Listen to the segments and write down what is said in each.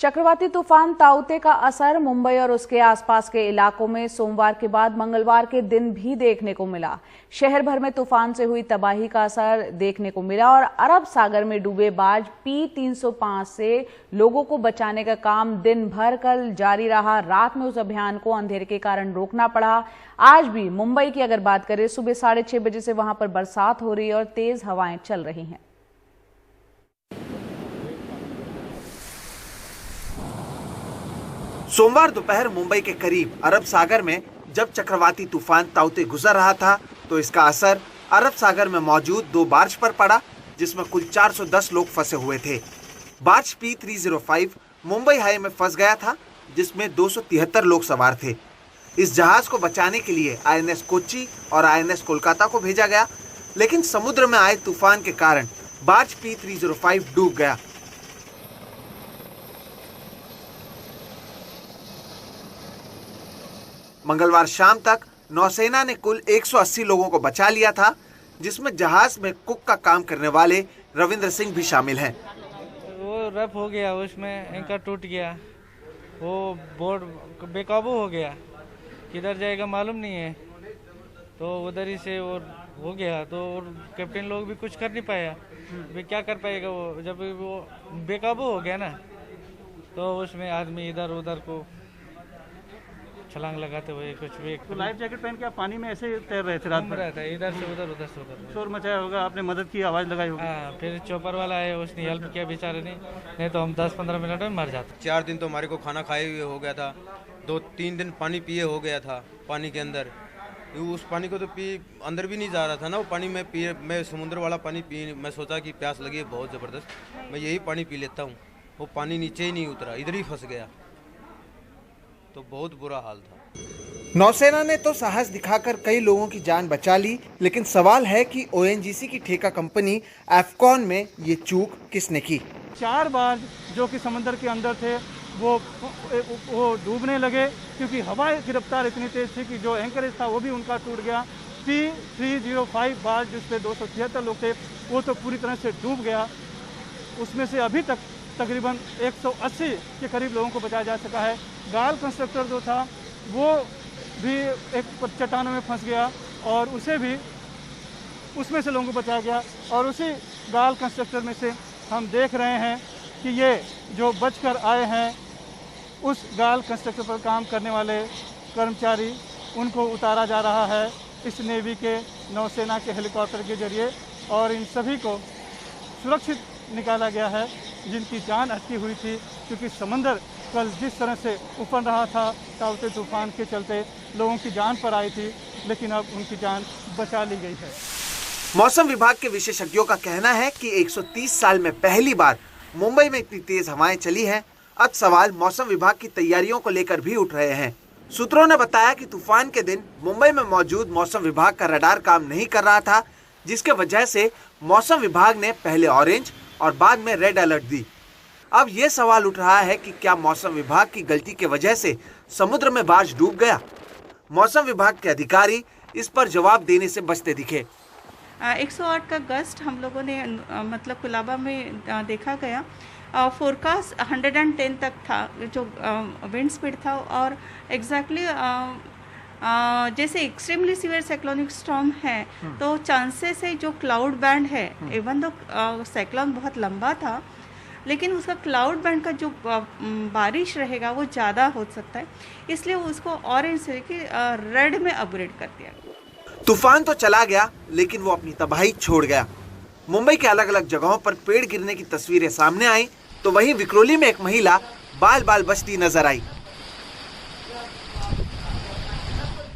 चक्रवाती तूफान ताउते का असर मुंबई और उसके आसपास के इलाकों में सोमवार के बाद मंगलवार के दिन भी देखने को मिला। शहर भर में तूफान से हुई तबाही का असर देखने को मिला और अरब सागर में डूबे बार्ज P-305 से लोगों को बचाने का काम दिन भर कल जारी रहा। रात में उस अभियान को अंधेरे के कारण रोकना पड़ा। आज भी मुंबई की अगर बात करें, सुबह 6:30 बजे से वहां पर बरसात हो रही है और तेज हवाएं चल रही हैं। सोमवार दोपहर मुंबई के करीब अरब सागर में जब चक्रवाती तूफान ताउते गुजर रहा था तो इसका असर अरब सागर में मौजूद 2 बार्ज पर पड़ा, जिसमें कुल 410 लोग फंसे हुए थे। बार्ज P-305 मुंबई हाई में फंस गया था, जिसमें 273 लोग सवार थे। इस जहाज को बचाने के लिए INS कोच्चि और INS कोलकाता को भेजा गया, लेकिन समुद्र में आए तूफान के कारण बार्ज P-305 डूब गया। मंगलवार शाम तक नौसेना ने कुल 180 लोगों को बचा लिया था, जिसमें जहाज में कुक का काम करने वाले रविंद्र सिंह भी शामिल हैं। वो रफ हो गया, उसमें एंकर टूट गया, वो बोर्ड बेकाबू हो गया, किधर जाएगा मालूम नहीं है, तो उधर ही से वो हो गया। तो कैप्टन लोग भी कुछ कर नहीं पाया, वे क्या कर पाएगा वो, जब वो बेकाबू हो गया ना, तो उसमें आदमी इधर उधर को छलांग लगाते हुए कुछ भी। तो लाइफ जैकेट पहन के आप पानी में ऐसे तैर रहे थे रात भर? रहता है इधर से उधर, उधर से उधर। शोर मचाया होगा, आपने मदद की, आवाज़ लगाई होगी? हाँ, फिर चौपर वाला आया, उसने हेल्प किया बेचारे ने, नहीं तो हम 10-15 मिनट में मर जाते। 4 दिन तो हमारे को खाना खाए हुए हो गया था, 2-3 दिन पानी पिए हो गया था। पानी के अंदर उस पानी को तो अंदर भी नहीं जा रहा था ना, वो पानी मैं समुद्र वाला पानी मैं सोचा कि प्यास लगी है बहुत ज़बरदस्त, मैं यही पानी पी लेता हूँ। वो पानी नीचे ही नहीं उतरा, इधर ही फंस गया, तो बहुत बुरा हाल था। नौसेना ने तो साहस दिखाकर कई लोगों की जान बचा ली, लेकिन सवाल है कि ONGC की ठेका कंपनी एफकॉन में ये चूक किसने की। 4 बार्ज जो कि समंदर के अंदर थे वो डूबने लगे, क्योंकि हवा की रफ्तार इतनी तेज थी कि जो एंकरेज था वो भी उनका टूट गया। P-305 बार्ज जिसपे 273 लोग थे वो तो पूरी तरह से डूब गया। उसमें से अभी तक तकरीबन 180 के करीब लोगों को बचाया जा सका है। गाल कंस्ट्रक्टर जो था वो भी एक चट्टानों में फंस गया और उसमें से लोगों को बचाया गया। और उसी गाल कंस्ट्रक्टर में से हम देख रहे हैं कि ये जो बचकर आए हैं, उस गाल कंस्ट्रक्टर पर काम करने वाले कर्मचारी, उनको उतारा जा रहा है इस नेवी के नौसेना के हेलीकॉप्टर के जरिए, और इन सभी को सुरक्षित निकाला गया है जिनकी जान अटकी हुई थी, क्योंकि समंदर कल जिस तरह से उफन रहा था ताउते तूफान के चलते लोगों की जान पर आई थी, लेकिन अब उनकी जान बचा ली गई है। मौसम विभाग के विशेषज्ञों का कहना है कि 130 साल में पहली बार मुंबई में इतनी तेज हवाएं चली हैं। अब सवाल मौसम विभाग की तैयारियों को लेकर भी उठ रहे हैं। सूत्रों ने बताया कि तूफान के दिन मुंबई में मौजूद मौसम विभाग का रडार काम नहीं कर रहा था, जिसके वजह से मौसम विभाग ने पहले ऑरेंज और बाद में रेड अलर्ट दी। अब ये सवाल उठ रहा है कि क्या मौसम विभाग की गलती के वजह से समुद्र में बार्ज डूब गया। मौसम विभाग के अधिकारी इस पर जवाब देने से बचते दिखे। 108 का गस्ट हम लोगों ने मतलब कुलाबा में देखा गया। फोरकास्ट 110 तक था जो विंड स्पीड था, और एग्जैक्टली जैसे एक्सट्रीमली सीवियर साइक्लोनिक स्टॉर्म है तो चांसेस है जो क्लाउड बैंड है, इवन दो साइक्लोन बहुत लंबा था, लेकिन उसका क्लाउड बैंड का जो बारिश रहेगा वो ज़्यादा हो सकता है, इसलिए उसको ऑरेंज से रेड में अपग्रेड कर दिया। तूफान तो चला गया, लेकिन वो अपनी तबाही छोड़ गया। मुंबई के अलग अलग जगहों पर पेड़ गिरने की तस्वीरें सामने आई, तो वहीं विक्रोली में एक महिला बाल बाल बचती नजर आई।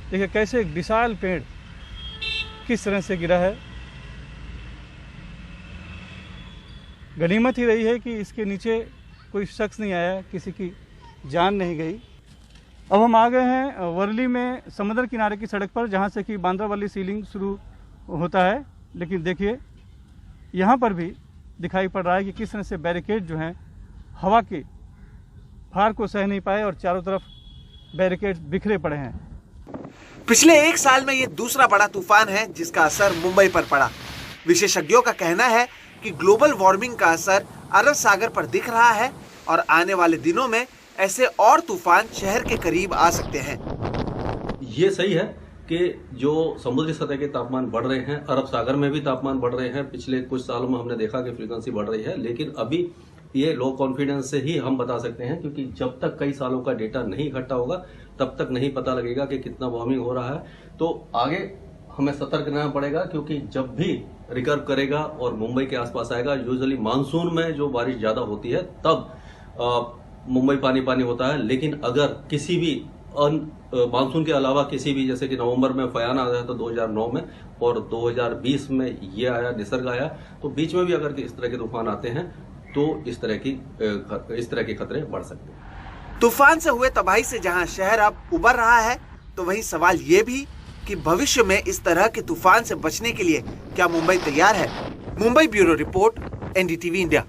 देखिए कैसे एक विशाल पेड़ किस तरह से गिरा है। गनीमत ही रही है कि इसके नीचे कोई शख्स नहीं आया, किसी की जान नहीं गई। अब हम आ गए हैं वर्ली में समुद्र किनारे की सड़क पर, जहां से कि बांद्रा वाली सीलिंग शुरू होता है, लेकिन देखिए यहाँ पर भी दिखाई पड़ रहा है कि किस तरह से बैरिकेड जो हैं हवा के भार को सह नहीं पाए और चारों तरफ बैरिकेड बिखरे पड़े हैं। पिछले 1 साल में ये दूसरा बड़ा तूफान है जिसका असर मुंबई पर पड़ा। विशेषज्ञों का कहना है कि ग्लोबल वार्मिंग का असर अरब सागर पर दिख रहा है और आने वाले दिनों में ऐसे और तूफान शहर के करीब आ सकते हैं। ये सही है कि जो समुद्री सतह के तापमान बढ़ रहे हैं, अरब सागर में भी तापमान बढ़ रहे हैं। पिछले कुछ सालों में हमने देखा कि फ्रीक्वेंसी बढ़ रही है, लेकिन अभी ये लो कॉन्फिडेंस से ही हम बता सकते हैं, क्योंकि जब तक कई सालों का डेटा नहीं इकट्ठा होगा तब तक नहीं पता लगेगा कि कितना वार्मिंग हो रहा है। तो आगे हमें सतर्क रहना पड़ेगा, क्योंकि जब भी रिकर्व करेगा और मुंबई के आसपास आएगा, यूजुअली मानसून में जो बारिश ज्यादा होती है तब मुंबई पानी पानी होता है। लेकिन अगर किसी भी मानसून के अलावा किसी भी, जैसे कि नवंबर में फयान आया था 2009 में और 2020 में ये आया, निसर्ग आया, तो बीच में भी अगर इस तरह के तूफान आते हैं तो इस तरह के खतरे बढ़ सकते हैं। तूफान से हुए तबाही से जहां शहर अब उबर रहा है, तो वहीं सवाल ये भी कि भविष्य में इस तरह के तूफान से बचने के लिए क्या मुंबई तैयार है? Mumbai bureau report, NDTV India.